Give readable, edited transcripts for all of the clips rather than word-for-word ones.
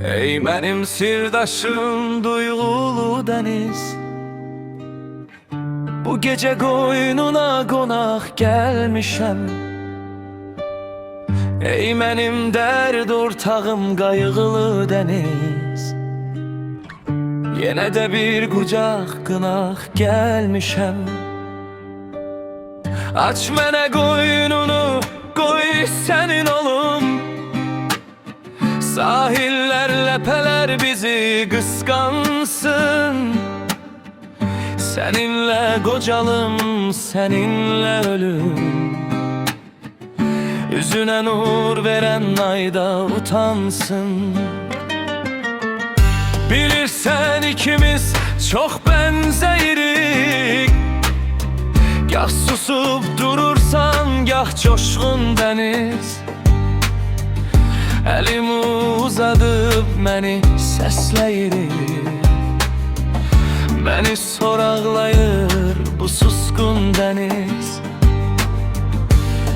Ey mənim sirdaşım, duyğulu dəniz, bu gecə qoynuna qonaq gəlmişəm. Ey mənim dərd ortağım, qayğılı dəniz, yenə də bir qucaq qınaq gəlmişəm. Aç mənə qoynunu, qoy sənin olum. Sahiller, ləpələr bizi qısqansın. Səninlə qocalım, səninlə ölüm. Üzünə nur verən ayda utansın. Bilirsən ikimiz çox bənzəyirik. Gah susub durursan, gah coşqun dəniz. Əlimi uzadıb məni səsləyir, məni soraqlayır bu susqun dəniz.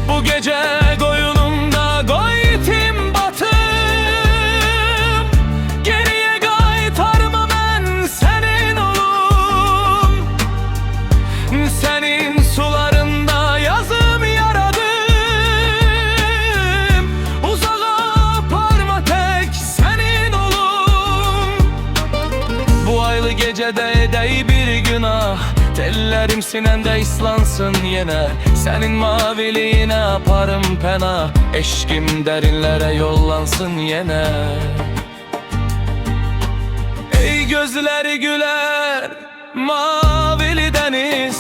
Bu gecə qoyunumda qoy itim batım. Geriyə qaytarma, mən sənin olum. Sənin sularında yazım yaradım. Uzağa aparma, tək sənin olum. Bu aylı gecədə edək bir günah, tellərim sinəmdə islansın yenə. Sənin maviliyinə aparım pənah, eşqim dərinlərə yollansın yenə. Ey gözləri gülər, mavili dəniz,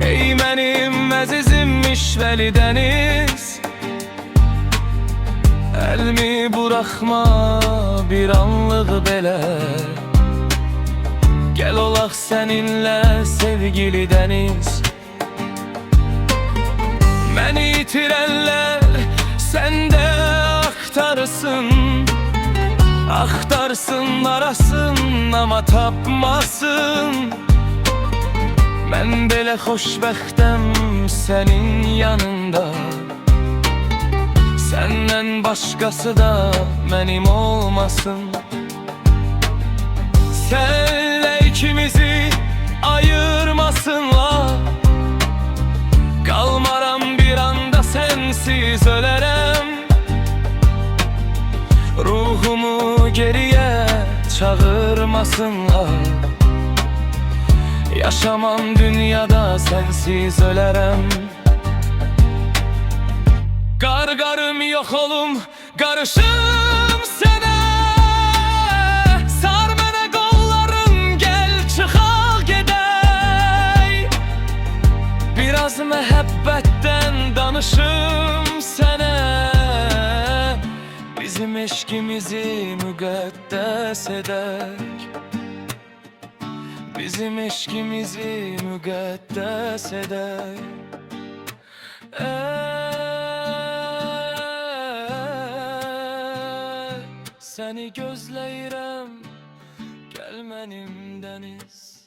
ey mənim əzizim işvəli dəniz. Əlmi buraxma bir anlıq belə, gəl olaq səninlə sevgili dəniz. Məni itirənlər səndə axtarsın, axtarsın arasın amma tapmasın. Mən belə xoşbəxtəm sənin yanında, səndən başqası da mənim olmasın. Senle ikimizi ayırmasınlar, kalmaram bir anda sensiz ölərəm. Ruhumu geriye çağırmasınlar, yaşamam dünyada sensiz ölərəm. Qarqarım yox olum, qarışım sənə. Biraz məhəbbətdən danışım sənə. Bizim eşqimizi müqəddəs edək, bizim eşqimizi müqəddəs edək. Səni gözləyirəm, gəl mənim dəniz.